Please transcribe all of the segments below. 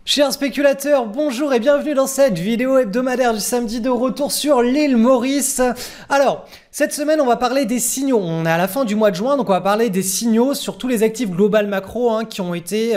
Chers spéculateurs, bonjour et bienvenue dans cette vidéo hebdomadaire du samedi de retour sur l'île Maurice. Alors, cette semaine, on va parler des signaux. On est à la fin du mois de juin, donc on va parler des signaux sur tous les actifs global macro qui ont été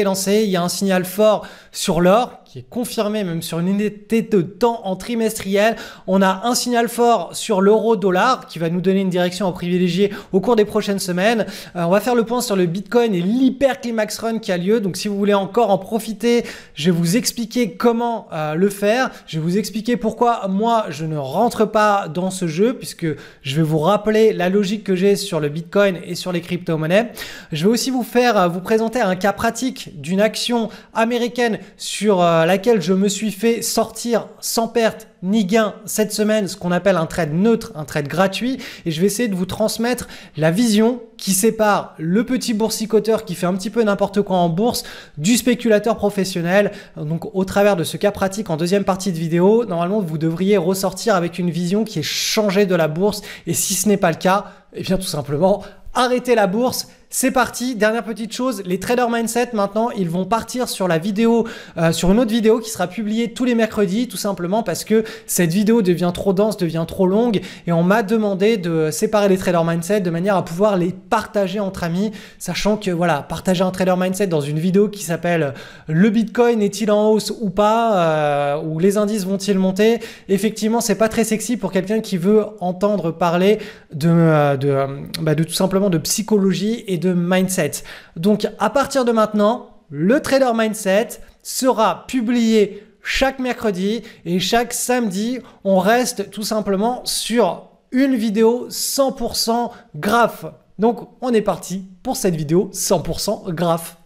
lancés. Il y a un signal fort sur l'or, qui est confirmé même sur une unité de temps en trimestriel. On a un signal fort sur l'euro-dollar, qui va nous donner une direction à privilégier au cours des prochaines semaines. On va faire le point sur le Bitcoin et l'hyper-climax run qui a lieu. Donc si vous voulez encore en profiter, je vais vous expliquer comment le faire. Je vais vous expliquer pourquoi moi, je ne rentre pas dans ce jeu, puisque je vais vous rappeler la logique que j'ai sur le Bitcoin et sur les crypto-monnaies. Je vais aussi vous présenter un cas pratique d'une action américaine sur laquelle je me suis fait sortir sans perte ni gain cette semaine, ce qu'on appelle un trade neutre, un trade gratuit. Et je vais essayer de vous transmettre la vision qui sépare le petit boursicoteur qui fait un petit peu n'importe quoi en bourse du spéculateur professionnel. Donc au travers de ce cas pratique en deuxième partie de vidéo, normalement vous devriez ressortir avec une vision qui est changée de la bourse. Et si ce n'est pas le cas, eh bien tout simplement, arrêtez la bourse. C'est parti. Dernière petite chose, les traders mindset maintenant, ils vont partir sur la vidéo, sur une autre vidéo qui sera publiée tous les mercredis, tout simplement parce que cette vidéo devient trop dense, devient trop longue, et on m'a demandé de séparer les traders mindset de manière à pouvoir les partager entre amis, sachant que voilà, partager un trader mindset dans une vidéo qui s'appelle le Bitcoin est-il en hausse ou pas, ou les indices vont-ils monter, effectivement, c'est pas très sexy pour quelqu'un qui veut entendre parler de tout simplement de psychologie et de mindset. Donc à partir de maintenant, le trader mindset sera publié chaque mercredi et chaque samedi, on reste tout simplement sur une vidéo 100% graph. Donc on est parti pour cette vidéo 100% graph.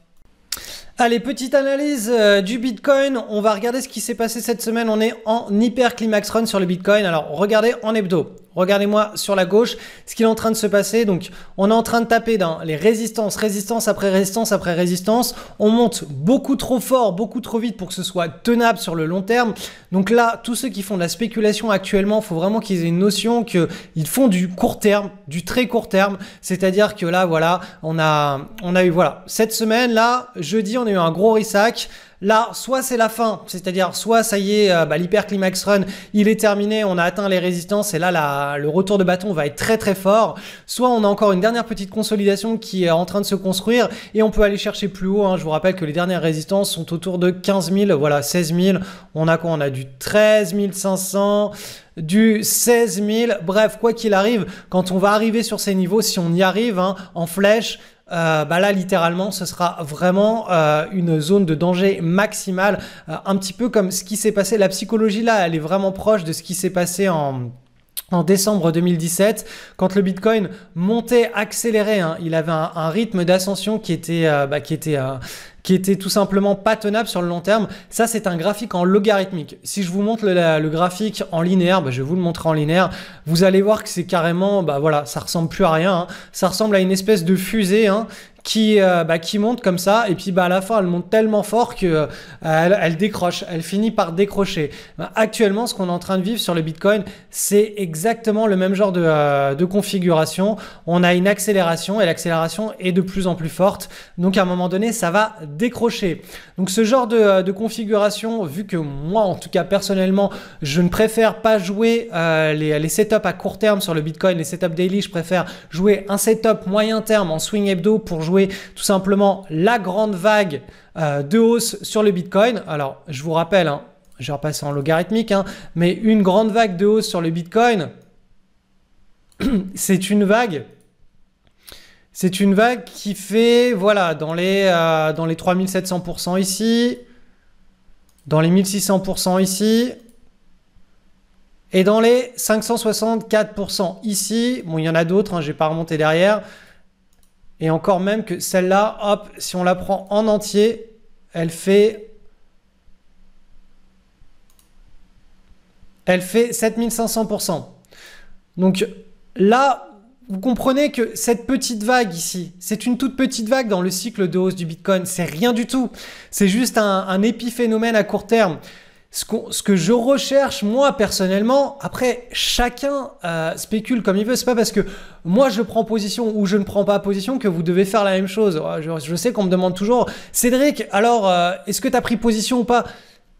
Allez, petite analyse du Bitcoin. On va regarder ce qui s'est passé cette semaine. On est en hyper climax run sur le Bitcoin. Alors, regardez en hebdo. Regardez-moi sur la gauche ce qu'il est en train de se passer. Donc, on est en train de taper dans les résistances, résistance après résistance après résistance. On monte beaucoup trop fort, beaucoup trop vite pour que ce soit tenable sur le long terme. Donc là, tous ceux qui font de la spéculation actuellement, il faut vraiment qu'ils aient une notion qu'ils font du court terme, du très court terme. C'est-à-dire que là, voilà, on a eu, voilà, cette semaine, là, jeudi, on a eu un gros ressac. Là, soit c'est la fin, c'est-à-dire soit ça y est, l'hyper climax run, il est terminé, on a atteint les résistances et là, le retour de bâton va être très très fort. Soit on a encore une dernière petite consolidation qui est en train de se construire et on peut aller chercher plus haut. Je vous rappelle que les dernières résistances sont autour de 15 000, voilà, 16 000. On a quoi? On a du 13 500. Du 16 000, bref, quoi qu'il arrive, quand on va arriver sur ces niveaux, si on y arrive en flèche, là littéralement ce sera vraiment une zone de danger maximale, un petit peu comme ce qui s'est passé. La psychologie là, elle est vraiment proche de ce qui s'est passé en décembre 2017, quand le Bitcoin montait, accélérait, il avait un rythme d'ascension qui était tout simplement pas tenable sur le long terme. Ça, c'est un graphique en logarithmique. Si je vous montre le graphique en linéaire, je vais vous le montrer en linéaire. Vous allez voir que c'est carrément, voilà, ça ressemble plus à rien. Ça ressemble à une espèce de fusée qui monte comme ça, et puis à la fin elle monte tellement fort que elle décroche, elle finit par décrocher. Actuellement, ce qu'on est en train de vivre sur le Bitcoin, c'est exactement le même genre de configuration. On a une accélération et l'accélération est de plus en plus forte, donc à un moment donné ça va décrocher. Donc ce genre de configuration, vu que moi en tout cas personnellement je ne préfère pas jouer les setups à court terme sur le Bitcoin, les setups daily, je préfère jouer un setup moyen terme en swing hebdo pour jouer tout simplement la grande vague de hausse sur le Bitcoin. Alors je vous rappelle, je vais repasser en logarithmique, mais une grande vague de hausse sur le Bitcoin, c'est une vague qui fait, voilà, dans les 3700% ici, dans les 1600% ici, et dans les 564% ici. Bon, il y en a d'autres, je ne vais pas remonter derrière. Et encore même que celle-là, hop, si on la prend en entier, elle fait 7500%. Donc là, vous comprenez que cette petite vague ici, c'est une toute petite vague dans le cycle de hausse du Bitcoin. C'est rien du tout. C'est juste un épiphénomène à court terme. Ce que je recherche, moi, personnellement, après, chacun spécule comme il veut. C'est pas parce que moi, je prends position ou je ne prends pas position que vous devez faire la même chose. Je sais qu'on me demande toujours, Cédric, alors, est-ce que tu as pris position ou pas?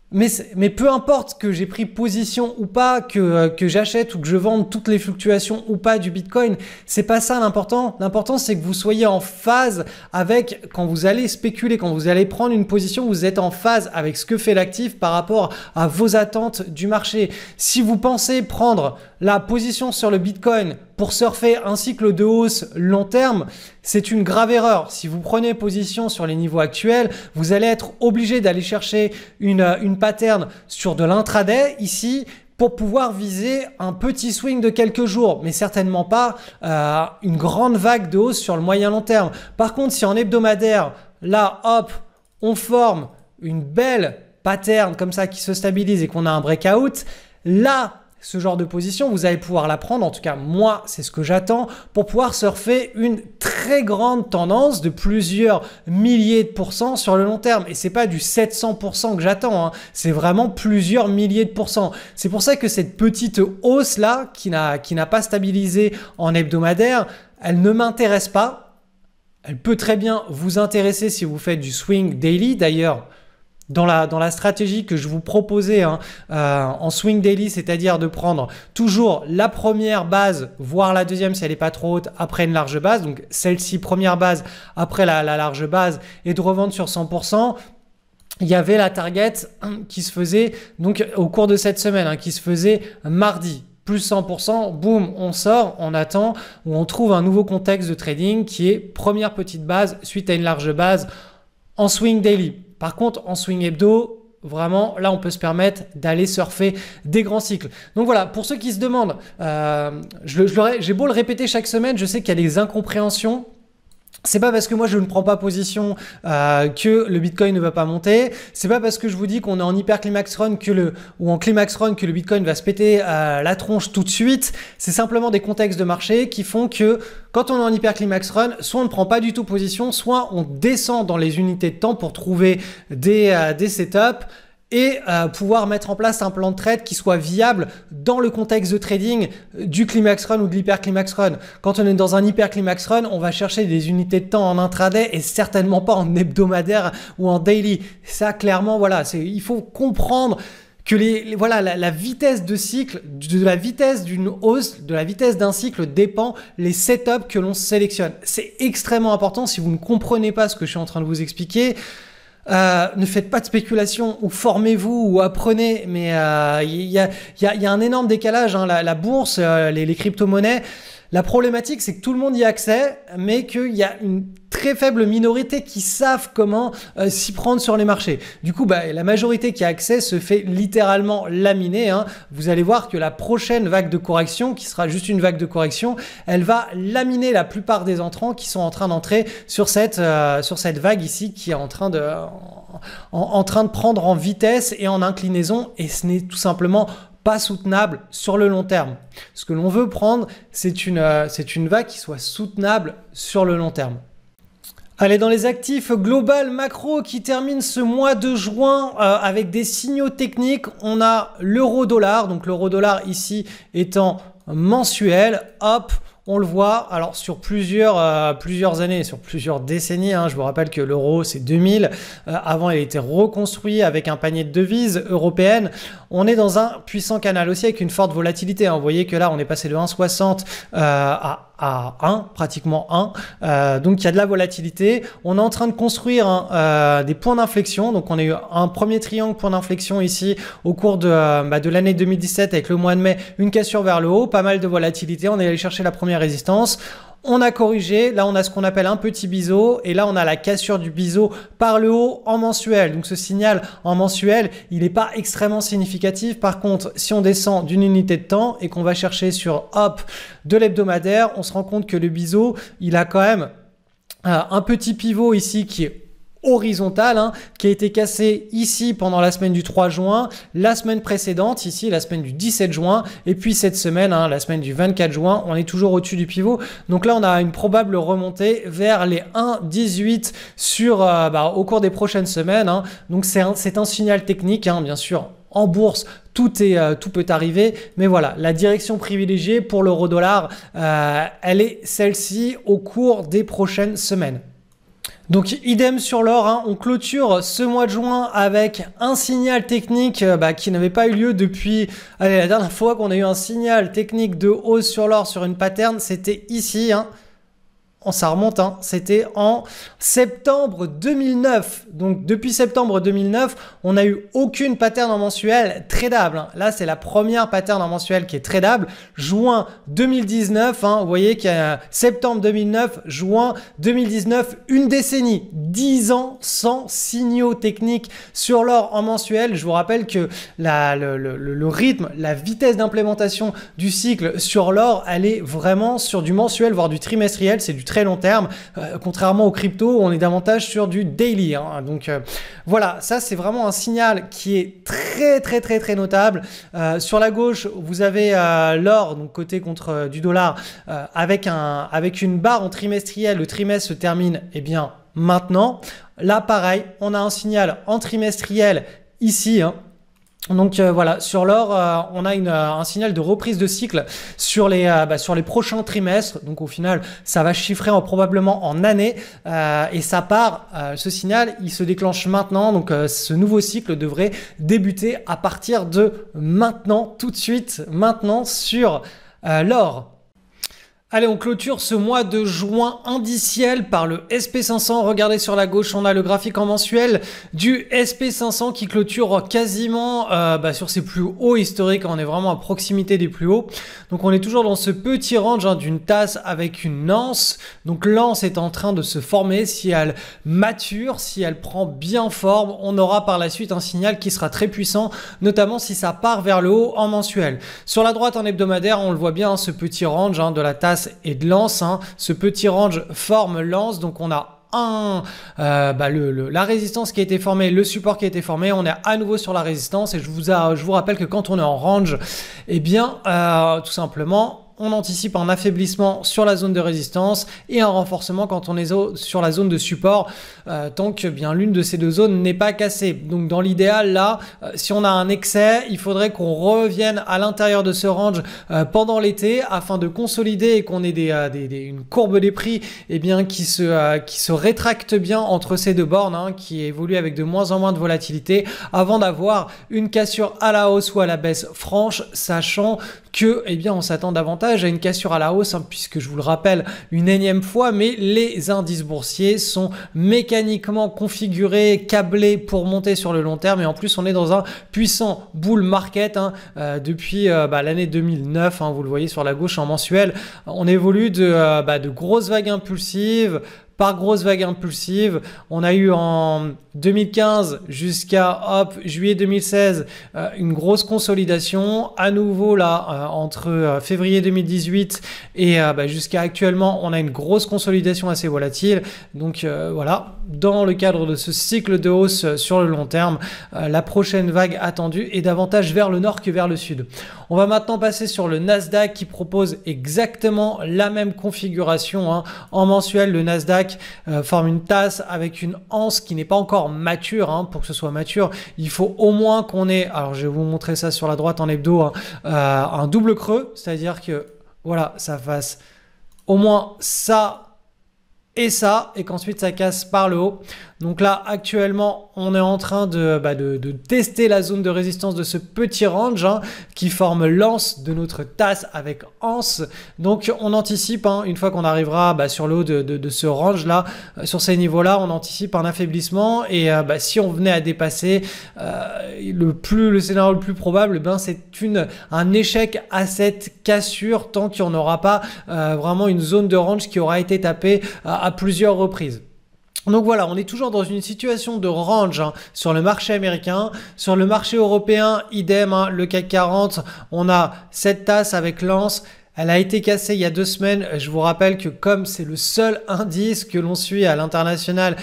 Mais peu importe que j'ai pris position ou pas, que j'achète ou que je vende toutes les fluctuations ou pas du Bitcoin, c'est pas ça l'important. L'important, c'est que vous soyez en phase avec, quand vous allez spéculer, quand vous allez prendre une position, vous êtes en phase avec ce que fait l'actif par rapport à vos attentes du marché. Si vous pensez prendre la position sur le Bitcoin pour surfer un cycle de hausse long terme, c'est une grave erreur. Si vous prenez position sur les niveaux actuels, vous allez être obligé d'aller chercher une pattern sur de l'intraday ici pour pouvoir viser un petit swing de quelques jours, mais certainement pas une grande vague de hausse sur le moyen long terme. Par contre, si en hebdomadaire, là, hop, on forme une belle pattern comme ça qui se stabilise et qu'on a un breakout, là, ce genre de position, vous allez pouvoir la prendre, en tout cas moi c'est ce que j'attends, pour pouvoir surfer une très grande tendance de plusieurs milliers de pourcents sur le long terme. Et c'est pas du 700% que j'attends, hein. C'est vraiment plusieurs milliers de pourcents. C'est pour ça que cette petite hausse là, qui n'a pas stabilisé en hebdomadaire, elle ne m'intéresse pas. Elle peut très bien vous intéresser si vous faites du swing daily. D'ailleurs, dans la stratégie que je vous proposais en swing daily, c'est-à-dire de prendre toujours la première base, voire la deuxième si elle n'est pas trop haute, après une large base, donc celle-ci première base, après la large base, et de revendre sur 100%, il y avait la target qui se faisait donc au cours de cette semaine, qui se faisait mardi. Plus 100%, boum, on sort, on attend, ou on trouve un nouveau contexte de trading qui est première petite base suite à une large base en swing daily. Par contre, en swing hebdo, vraiment, là, on peut se permettre d'aller surfer des grands cycles. Donc voilà, pour ceux qui se demandent, j'ai beau le répéter chaque semaine, je sais qu'il y a des incompréhensions. C'est pas parce que moi je ne prends pas position que le Bitcoin ne va pas monter. C'est pas parce que je vous dis qu'on est en hyper climax run ou en climax run que le Bitcoin va se péter la tronche tout de suite. C'est simplement des contextes de marché qui font que quand on est en hyper climax run, soit on ne prend pas du tout position, soit on descend dans les unités de temps pour trouver des setups et pouvoir mettre en place un plan de trade qui soit viable dans le contexte de trading du climax run ou de l'hyper climax run. Quand on est dans un hyper climax run, on va chercher des unités de temps en intraday et certainement pas en hebdomadaire ou en daily. Ça, clairement, voilà, il faut comprendre que la vitesse de cycle, de la vitesse d'une hausse, de la vitesse d'un cycle dépend les setups que l'on sélectionne. C'est extrêmement important. Si vous ne comprenez pas ce que je suis en train de vous expliquer, ne faites pas de spéculation ou formez-vous ou apprenez, mais il y a un énorme décalage, la bourse, les crypto-monnaies. La problématique, c'est que tout le monde y a accès, mais qu'il y a une très faible minorité qui savent comment s'y prendre sur les marchés. Du coup, la majorité qui a accès se fait littéralement laminer. Vous allez voir que la prochaine vague de correction, qui sera juste une vague de correction, elle va laminer la plupart des entrants qui sont en train d'entrer sur cette vague ici, qui est en train de prendre en vitesse et en inclinaison, et ce n'est tout simplement pas soutenable sur le long terme. Ce que l'on veut prendre, c'est une vague qui soit soutenable sur le long terme. Allez, dans les actifs global macro qui terminent ce mois de juin avec des signaux techniques, on a l'euro-dollar. Donc l'euro-dollar ici étant mensuel, hop, on le voit, alors sur plusieurs années, sur plusieurs décennies, je vous rappelle que l'euro c'est 2000, avant il a été reconstruit avec un panier de devises européennes. On est dans un puissant canal aussi avec une forte volatilité. Vous voyez que là on est passé de 1,60 à 1, pratiquement 1. Donc il y a de la volatilité. On est en train de construire des points d'inflexion. Donc on a eu un premier triangle point d'inflexion ici au cours de l'année 2017 avec le mois de mai, une cassure vers le haut, pas mal de volatilité. On est allé chercher la première résistance. On a corrigé, là on a ce qu'on appelle un petit biseau et là on a la cassure du biseau par le haut en mensuel. Donc ce signal en mensuel, il n'est pas extrêmement significatif. Par contre, si on descend d'une unité de temps et qu'on va chercher sur de l'hebdomadaire, on se rend compte que le biseau, il a quand même un petit pivot ici qui est horizontal, qui a été cassé ici pendant la semaine du 3 juin, la semaine précédente, ici la semaine du 17 juin, et puis cette semaine, la semaine du 24 juin, on est toujours au-dessus du pivot. Donc là, on a une probable remontée vers les 1,18 au cours des prochaines semaines. Donc c'est un signal technique, bien sûr, en bourse, tout peut arriver. Mais voilà, la direction privilégiée pour l'euro-dollar, elle est celle-ci au cours des prochaines semaines. Donc idem sur l'or, hein, on clôture ce mois de juin avec un signal technique qui n'avait pas eu lieu depuis... Allez, la dernière fois qu'on a eu un signal technique de hausse sur l'or sur une pattern, c'était ici, hein. Ça remonte, hein. C'était en septembre 2009. Donc depuis septembre 2009, on n'a eu aucune pattern en mensuel tradable, hein. Là, c'est la première pattern en mensuel qui est tradable. Juin 2019, hein, vous voyez qu'il y a septembre 2009, juin 2019, une décennie, 10 ans sans signaux techniques sur l'or en mensuel. Je vous rappelle que le rythme, la vitesse d'implémentation du cycle sur l'or, elle est vraiment sur du mensuel, voire du trimestriel. C'est du très long terme, contrairement aux cryptos où on est davantage sur du daily, hein. Donc voilà, ça c'est vraiment un signal qui est très notable. Sur la gauche, vous avez l'or, donc côté contre du dollar, avec une barre en trimestriel. Le trimestre se termine maintenant. Là pareil, on a un signal en trimestriel ici, hein. Donc voilà, sur l'or, on a un signal de reprise de cycle sur les prochains trimestres. Donc au final, ça va chiffrer probablement en années et ça part, ce signal, il se déclenche maintenant. Donc ce nouveau cycle devrait débuter à partir de maintenant, tout de suite, maintenant sur l'or. Allez, on clôture ce mois de juin indiciel par le SP500. Regardez sur la gauche, on a le graphique en mensuel du SP500 qui clôture quasiment sur ses plus hauts historiques. On est vraiment à proximité des plus hauts. Donc on est toujours dans ce petit range, hein, d'une tasse avec une anse. Donc l'anse est en train de se former. Si elle mature, si elle prend bien forme, on aura par la suite un signal qui sera très puissant, notamment si ça part vers le haut en mensuel. Sur la droite en hebdomadaire, on le voit bien, hein, ce petit range, hein, de la tasse et de l'anse, hein. Ce petit range forme l'anse, donc on a la résistance qui a été formée, le support qui a été formé, on est à nouveau sur la résistance et je vous rappelle que quand on est en range, tout simplement, on anticipe un affaiblissement sur la zone de résistance et un renforcement quand on est sur la zone de support, tant que l'une de ces deux zones n'est pas cassée. Donc dans l'idéal là, si on a un excès, il faudrait qu'on revienne à l'intérieur de ce range pendant l'été afin de consolider et qu'on ait une courbe des prix qui se rétracte bien entre ces deux bornes, hein, qui évolue avec de moins en moins de volatilité avant d'avoir une cassure à la hausse ou à la baisse franche, sachant que on s'attend davantage à une cassure à la hausse, hein, puisque je vous le rappelle une énième fois, mais les indices boursiers sont mécaniquement configurés, câblés pour monter sur le long terme et en plus on est dans un puissant bull market, hein, depuis l'année 2009, hein, vous le voyez sur la gauche en mensuel, on évolue de grosses vagues impulsives. Par grosse vague impulsive, on a eu en 2015 jusqu'à juillet 2016 une grosse consolidation. À nouveau là, entre février 2018 et jusqu'à actuellement, on a une grosse consolidation assez volatile. Donc voilà, dans le cadre de ce cycle de hausse sur le long terme, la prochaine vague attendue est davantage vers le nord que vers le sud. On va maintenant passer sur le Nasdaq qui propose exactement la même configuration, hein. En mensuel, le Nasdaq forme une tasse avec une anse qui n'est pas encore mature, hein. Pour que ce soit mature, il faut au moins qu'on ait, alors je vais vous montrer ça sur la droite en hebdo, hein, un double creux, c'est-à-dire que voilà, ça fasse au moins ça et ça, et qu'ensuite ça casse par le haut. Donc là, actuellement, on est en train de tester la zone de résistance de ce petit range, hein, qui forme l'anse de notre tasse avec anse. Donc on anticipe, hein, une fois qu'on arrivera sur le haut de ce range-là, sur ces niveaux-là, on anticipe un affaiblissement. Et si on venait à dépasser, le scénario le plus probable, c'est un échec à cette cassure tant qu'on n'aura pas vraiment une zone de range qui aura été tapée à plusieurs reprises. Donc voilà, on est toujours dans une situation de range, hein, sur le marché américain. Sur le marché européen, idem, hein, le CAC 40, on a cette tasse avec l'anse. Elle a été cassée il y a 2 semaines. Je vous rappelle que comme c'est le seul indice que l'on suit à l'international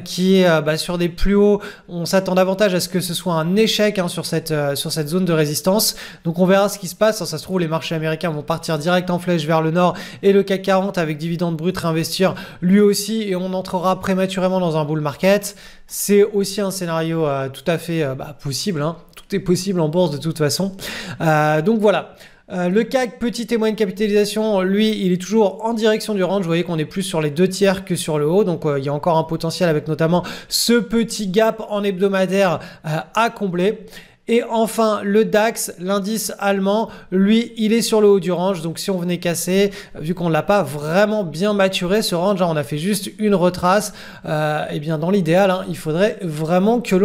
qui est sur des plus hauts, on s'attend davantage à ce que ce soit un échec, hein, sur cette zone de résistance. Donc on verra ce qui se passe. Ça se trouve, les marchés américains vont partir direct en flèche vers le nord et le CAC 40 avec dividendes bruts réinvestir lui aussi et on entrera prématurément dans un bull market. C'est aussi un scénario tout à fait possible, hein, tout tout est possible en bourse de toute façon. Donc voilà. Le CAC, petit et moyenne capitalisation, lui, il est toujours en direction du range. Vous voyez qu'on est plus sur les 2/3 que sur le haut. Donc, il y a encore un potentiel avec notamment ce petit gap en hebdomadaire à combler. Et enfin, le DAX, l'indice allemand, lui, il est sur le haut du range. Donc, si on venait casser, vu qu'on ne l'a pas vraiment bien maturé, ce range, on a fait juste une retrace, et bien dans l'idéal, il faudrait vraiment que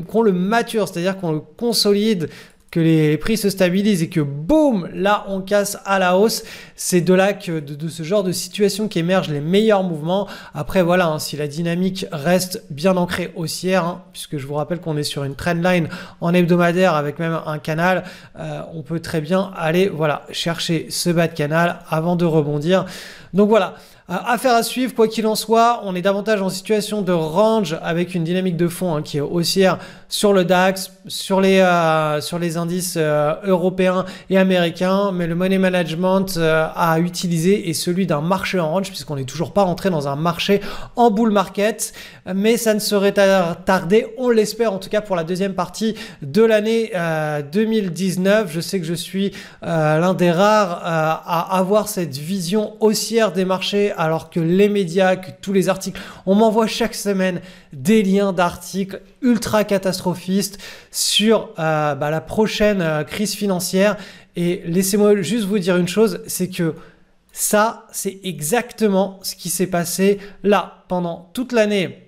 qu'on le mature, c'est-à-dire qu'on le consolide, que les prix se stabilisent et que boum, là on casse à la hausse. C'est de là que de ce genre de situation qu'émergent les meilleurs mouvements. Après voilà, si la dynamique reste bien ancrée haussière, puisque je vous rappelle qu'on est sur une trendline en hebdomadaire avec même un canal, on peut très bien aller chercher ce bas de canal avant de rebondir. Donc voilà. Affaire à suivre, quoi qu'il en soit, on est davantage en situation de range avec une dynamique de fond qui est haussière sur le DAX, sur les indices européens et américains, mais le money management à utiliser est celui d'un marché en range puisqu'on n'est toujours pas rentré dans un marché en bull market, mais ça ne serait tardé, on l'espère en tout cas pour la deuxième partie de l'année 2019. Je sais que je suis l'un des rares à avoir cette vision haussière des marchés alors que les médias, que tous les articles, on m'envoie chaque semaine des liens d'articles ultra catastrophistes sur la prochaine crise financière. Et laissez-moi juste vous dire une chose, c'est que ça, c'est exactement ce qui s'est passé là pendant toute l'année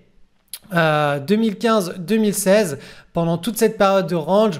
2015-2016, pendant toute cette période de range.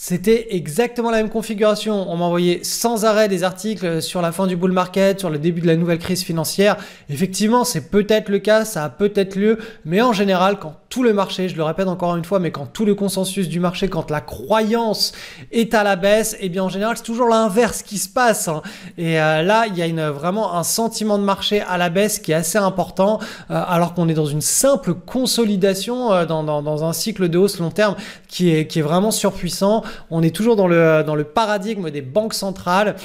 C'était exactement la même configuration. On m'envoyait sans arrêt des articles sur la fin du bull market, sur le début de la nouvelle crise financière. Effectivement, c'est peut-être le cas, ça a peut-être lieu, mais en général, quand tout le marché, je le répète encore une fois, mais quand tout le consensus du marché, quand la croyance est à la baisse, eh bien en général, c'est toujours l'inverse qui se passe. Et là, il y a vraiment un sentiment de marché à la baisse qui est assez important, alors qu'on est dans une simple consolidation dans un cycle de hausse long terme qui est vraiment surpuissant. On est toujours dans le paradigme des banques centrales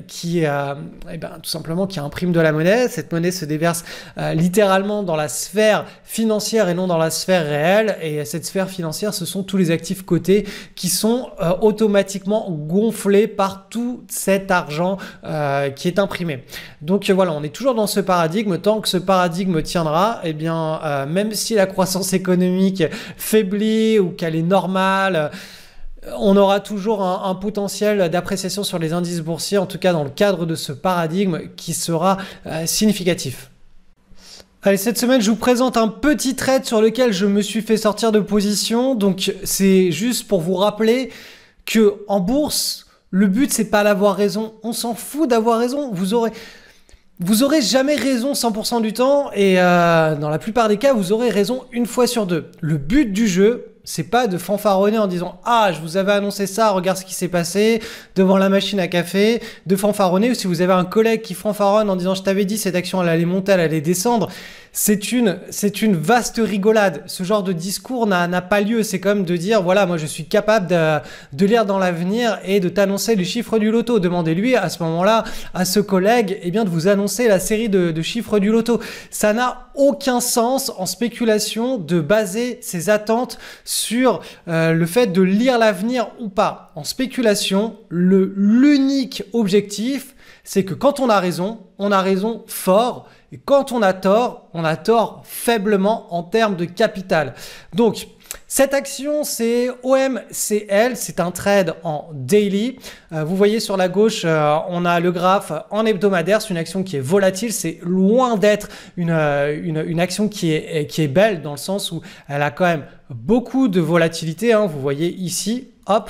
qui tout simplement qui impriment de la monnaie. Cette monnaie se déverse littéralement dans la sphère financière et non dans la sphère réelle. Et cette sphère financière, ce sont tous les actifs cotés qui sont automatiquement gonflés par tout cet argent qui est imprimé. Donc voilà, on est toujours dans ce paradigme. Tant que ce paradigme tiendra, eh bien, même si la croissance économique faiblit ou qu'elle est normale, on aura toujours un potentiel d'appréciation sur les indices boursiers, en tout cas dans le cadre de ce paradigme qui sera significatif. Allez, cette semaine, je vous présente un petit trade sur lequel je me suis fait sortir de position. Donc, c'est juste pour vous rappeler que en bourse, le but, c'est pas d'avoir raison. On s'en fout d'avoir raison. Vous aurez jamais raison 100% du temps et dans la plupart des cas, vous aurez raison une fois sur deux. Le but du jeu, c'est pas de fanfaronner en disant « Ah, je vous avais annoncé ça, regarde ce qui s'est passé » devant la machine à café, de fanfaronner, ou si vous avez un collègue qui fanfaronne en disant « Je t'avais dit, cette action, elle allait monter, elle allait descendre », c'est une vaste rigolade. Ce genre de discours n'a pas lieu. C'est comme de dire, voilà, moi je suis capable de lire dans l'avenir et de t'annoncer les chiffres du loto. Demandez-lui à ce moment-là, à ce collègue, eh bien, de vous annoncer la série de chiffres du loto. Ça n'a aucun sens en spéculation de baser ses attentes sur le fait de lire l'avenir ou pas. En spéculation, l'unique objectif, c'est que quand on a raison fort. Et quand on a tort faiblement en termes de capital. Donc, cette action, c'est OMCL, c'est un trade en daily. Vous voyez sur la gauche, on a le graphe en hebdomadaire. C'est une action qui est volatile. C'est loin d'être une action qui est belle dans le sens où elle a quand même beaucoup de volatilité. Vous voyez ici, hop.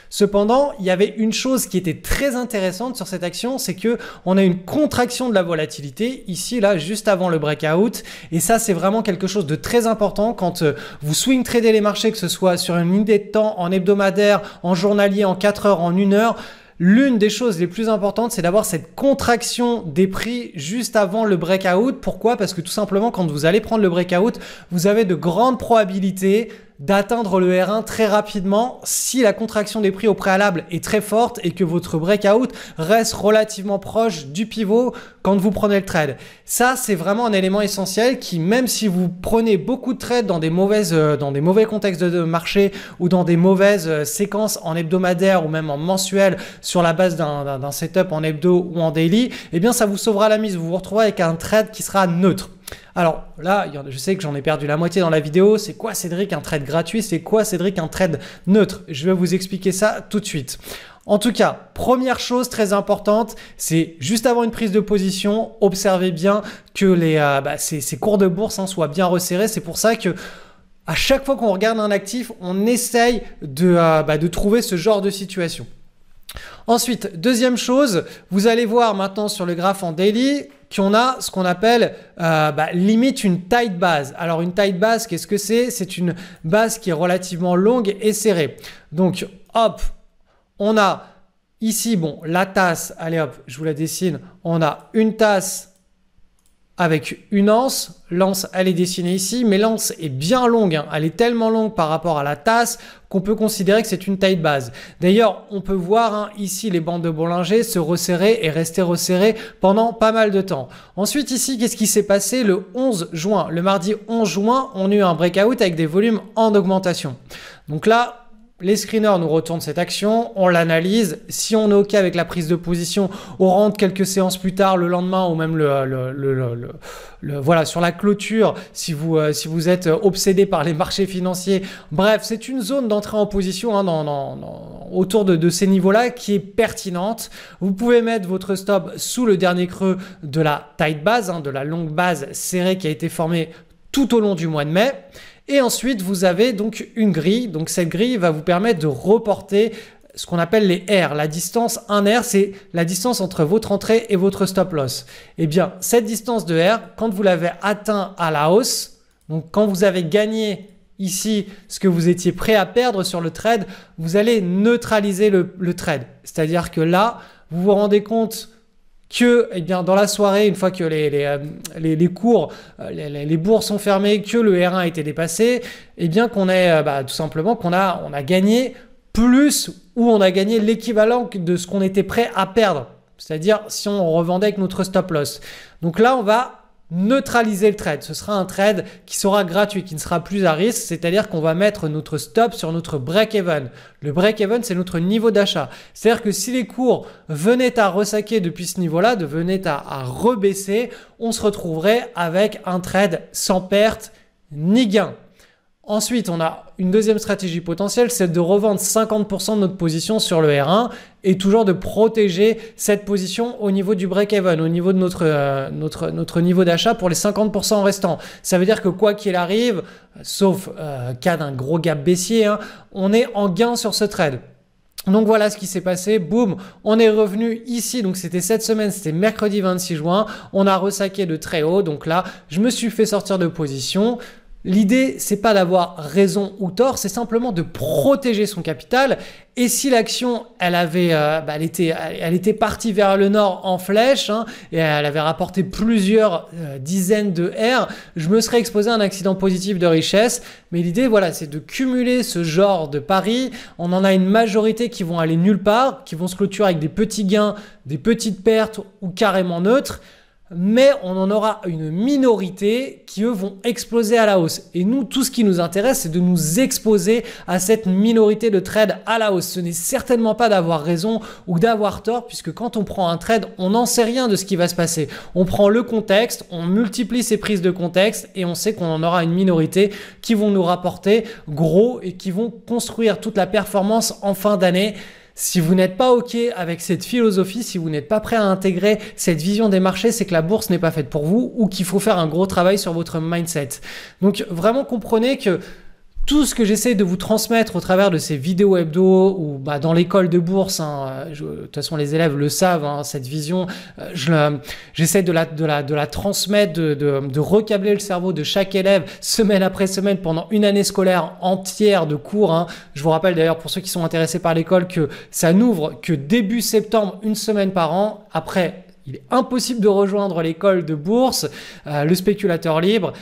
Cependant, il y avait une chose qui était très intéressante sur cette action, c'est que on a une contraction de la volatilité ici, là, juste avant le breakout. Et ça, c'est vraiment quelque chose de très important quand vous swing tradez les marchés, que ce soit sur une ligne de temps, en hebdomadaire, en journalier, en 4 heures, en 1 heure. L'une des choses les plus importantes, c'est d'avoir cette contraction des prix juste avant le breakout. Pourquoi? Parce que tout simplement, quand vous allez prendre le breakout, vous avez de grandes probabilités d'atteindre le R1 très rapidement si la contraction des prix au préalable est très forte et que votre breakout reste relativement proche du pivot quand vous prenez le trade. Ça, c'est vraiment un élément essentiel qui, même si vous prenez beaucoup de trades dans des mauvais contextes de marché ou dans des mauvaises séquences en hebdomadaire ou même en mensuel sur la base d'un setup en hebdo ou en daily, eh bien ça vous sauvera la mise. Vous vous retrouverez avec un trade qui sera neutre. Alors là, je sais que j'en ai perdu la moitié dans la vidéo. C'est quoi, Cédric, un trade gratuit? C'est quoi, Cédric, un trade neutre? Je vais vous expliquer ça tout de suite. En tout cas, première chose très importante, c'est juste avant une prise de position, observez bien que ces cours de bourse soient bien resserrés. C'est pour ça que à chaque fois qu'on regarde un actif, on essaye de trouver ce genre de situation. Ensuite, deuxième chose, vous allez voir maintenant sur le graphe en daily qu'on a ce qu'on appelle limite une tight base. Alors une tight base, qu'est-ce que c'est? C'est une base qui est relativement longue et serrée. Donc hop, on a ici, bon, la tasse, allez hop, je vous la dessine. On a une tasse avec une anse. L'anse, elle est dessinée ici, mais l'anse est bien longue. Elle est tellement longue par rapport à la tasse qu'on peut considérer que c'est une taille base. D'ailleurs, on peut voir ici les bandes de Bollinger se resserrer et rester resserrées pendant pas mal de temps. Ensuite, ici, qu'est-ce qui s'est passé le 11 juin? Le mardi 11 juin, on a eu un breakout avec des volumes en augmentation. Donc là, les screeners nous retournent cette action, on l'analyse. Si on est OK avec la prise de position, on rentre quelques séances plus tard, le lendemain ou même voilà, sur la clôture, si vous êtes obsédé par les marchés financiers. Bref, c'est une zone d'entrée en position autour de ces niveaux-là qui est pertinente. Vous pouvez mettre votre stop sous le dernier creux de la tight base, de la longue base serrée qui a été formée tout au long du mois de mai. Et ensuite, vous avez donc une grille. Donc, cette grille va vous permettre de reporter ce qu'on appelle les R. La distance 1 R, c'est la distance entre votre entrée et votre stop loss. Eh bien, cette distance de R, quand vous l'avez atteint à la hausse, donc quand vous avez gagné ici ce que vous étiez prêt à perdre sur le trade, vous allez neutraliser le trade. C'est-à-dire que là, vous vous rendez compte que dans la soirée, une fois que les cours, les bourses sont fermées, que le R1 a été dépassé, qu'on est tout simplement qu'on a gagné plus ou on a gagné l'équivalent de ce qu'on était prêt à perdre. C'est-à-dire si on revendait avec notre stop loss. Donc là, on va neutraliser le trade. Ce sera un trade qui sera gratuit, qui ne sera plus à risque, c'est-à-dire qu'on va mettre notre stop sur notre break-even. Le break-even, c'est notre niveau d'achat. C'est-à-dire que si les cours venaient à ressaquer depuis ce niveau-là, venaient à rebaisser, on se retrouverait avec un trade sans perte ni gain. Ensuite, on a une deuxième stratégie potentielle, c'est de revendre 50% de notre position sur le R1 et toujours de protéger cette position au niveau du break-even, au niveau de notre niveau d'achat pour les 50% restants. Ça veut dire que quoi qu'il arrive, sauf cas d'un gros gap baissier, on est en gain sur ce trade. Donc voilà ce qui s'est passé, boum, on est revenu ici, donc c'était cette semaine, c'était mercredi 26 juin, on a ressaqué de très haut, donc là, je me suis fait sortir de position. L'idée, c'est pas d'avoir raison ou tort, c'est simplement de protéger son capital. Et si l'action, elle était partie vers le nord en flèche et elle avait rapporté plusieurs dizaines de R, je me serais exposé à un accident positif de richesse. Mais l'idée, voilà, c'est de cumuler ce genre de paris. On en a une majorité qui vont aller nulle part, qui vont se clôturer avec des petits gains, des petites pertes ou carrément neutres. Mais on en aura une minorité qui, eux, vont exploser à la hausse. Et nous, tout ce qui nous intéresse, c'est de nous exposer à cette minorité de trades à la hausse. Ce n'est certainement pas d'avoir raison ou d'avoir tort, puisque quand on prend un trade, on n'en sait rien de ce qui va se passer. On prend le contexte, on multiplie ces prises de contexte et on sait qu'on en aura une minorité qui vont nous rapporter gros et qui vont construire toute la performance en fin d'année. Si vous n'êtes pas OK avec cette philosophie, si vous n'êtes pas prêt à intégrer cette vision des marchés, c'est que la bourse n'est pas faite pour vous ou qu'il faut faire un gros travail sur votre mindset. Donc vraiment comprenez que tout ce que j'essaie de vous transmettre au travers de ces vidéos hebdo ou dans l'école de bourse, de toute façon les élèves le savent, cette vision, j'essaie de la transmettre, de recabler le cerveau de chaque élève semaine après semaine pendant une année scolaire entière de cours. Je vous rappelle d'ailleurs pour ceux qui sont intéressés par l'école que ça n'ouvre que début septembre, une semaine par an. Après, il est impossible de rejoindre l'école de bourse, le spéculateur libre,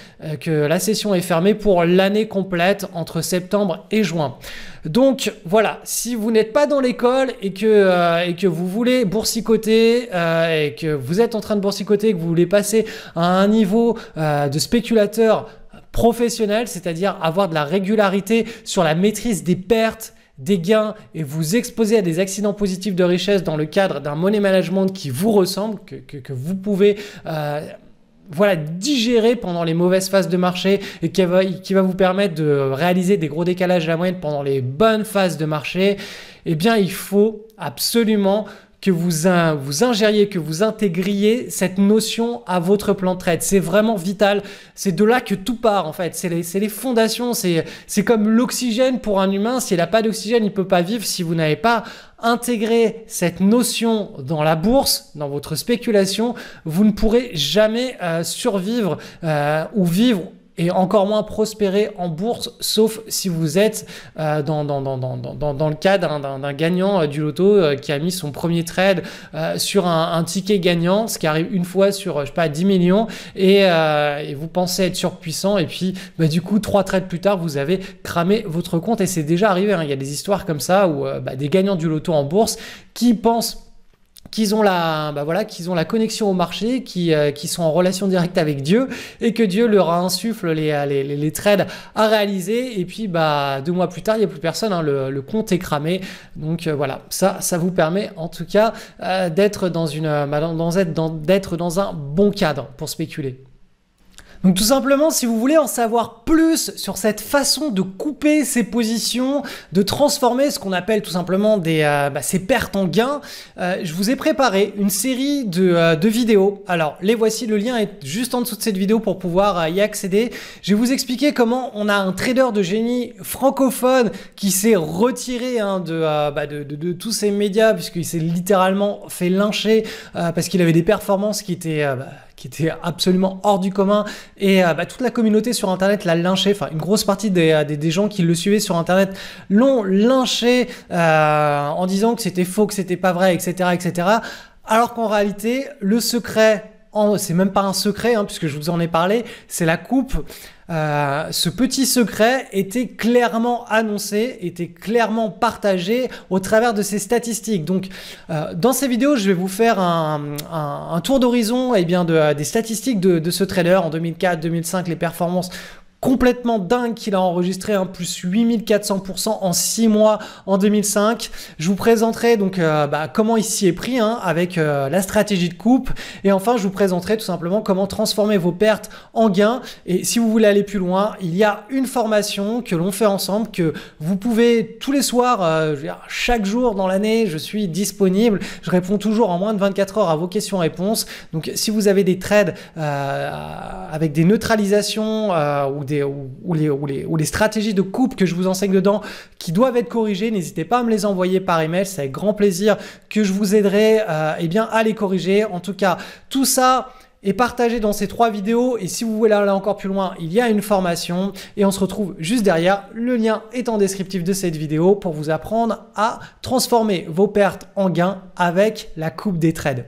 que la session est fermée pour l'année complète entre septembre et juin. Donc voilà, si vous n'êtes pas dans l'école et que vous voulez boursicoter et que vous êtes en train de boursicoter et que vous voulez passer à un niveau de spéculateur professionnel, c'est-à-dire avoir de la régularité sur la maîtrise des pertes, des gains et vous exposer à des accidents positifs de richesse dans le cadre d'un money management qui vous ressemble, que vous pouvez voilà, digérer pendant les mauvaises phases de marché et qui va vous permettre de réaliser des gros décalages à la moyenne pendant les bonnes phases de marché, eh bien il faut absolument que vous ingériez, que vous intégriez cette notion à votre plan de trade. C'est vraiment vital. C'est de là que tout part en fait. C'est les fondations. C'est comme l'oxygène pour un humain. S'il n'a pas d'oxygène, il ne peut pas vivre. Si vous n'avez pas intégré cette notion dans la bourse, dans votre spéculation, vous ne pourrez jamais survivre ou vivre et encore moins prospérer en bourse, sauf si vous êtes dans le cas d'un gagnant du loto qui a mis son premier trade sur un ticket gagnant, ce qui arrive une fois sur, je sais pas, 10 millions, et vous pensez être surpuissant, et puis du coup, 3 trades plus tard, vous avez cramé votre compte, et c'est déjà arrivé, hein. Il y a des histoires comme ça où des gagnants du loto en bourse qui pensent qu'ils ont qu'ils ont la connexion au marché, qui sont en relation directe avec Dieu et que Dieu leur insuffle les trades à réaliser. Et puis 2 mois plus tard, il n'y a plus personne, hein, le compte est cramé. Donc voilà, ça vous permet en tout cas d'être dans un bon cadre pour spéculer. Donc tout simplement, si vous voulez en savoir plus sur cette façon de couper ses positions, de transformer ce qu'on appelle tout simplement ces pertes en gains, je vous ai préparé une série de vidéos. Alors les voici, le lien est juste en dessous de cette vidéo pour pouvoir y accéder. Je vais vous expliquer comment on a un trader de génie francophone qui s'est retiré de tous ces médias puisqu'il s'est littéralement fait lyncher parce qu'il avait des performances qui étaient absolument hors du commun et toute la communauté sur internet l'a lynché, enfin une grosse partie des gens qui le suivaient sur internet l'ont lynché en disant que c'était faux, que c'était pas vrai, etc. Alors qu'en réalité le secret, c'est même pas un secret hein, puisque je vous en ai parlé, c'est la coupe. Ce petit secret était clairement annoncé, était clairement partagé au travers de ces statistiques. Donc, dans ces vidéos, je vais vous faire un tour d'horizon des statistiques de ce trader en 2004-2005, les performances complètement dingue qu'il a enregistré, hein, plus 8400% en 6 mois en 2005. Je vous présenterai donc comment il s'y est pris hein, avec la stratégie de coupe. Et enfin, je vous présenterai tout simplement comment transformer vos pertes en gains. Et si vous voulez aller plus loin, il y a une formation que l'on fait ensemble, que vous pouvez tous les soirs, chaque jour dans l'année, je suis disponible. Je réponds toujours en moins de 24 heures à vos questions-réponses. Donc, si vous avez des trades avec des neutralisations ou les stratégies de coupe que je vous enseigne dedans qui doivent être corrigées, n'hésitez pas à me les envoyer par email, c'est avec grand plaisir que je vous aiderai à les corriger. En tout cas, tout ça est partagé dans ces 3 vidéos et si vous voulez aller encore plus loin, il y a une formation et on se retrouve juste derrière. Le lien est en descriptif de cette vidéo pour vous apprendre à transformer vos pertes en gains avec la coupe des trades.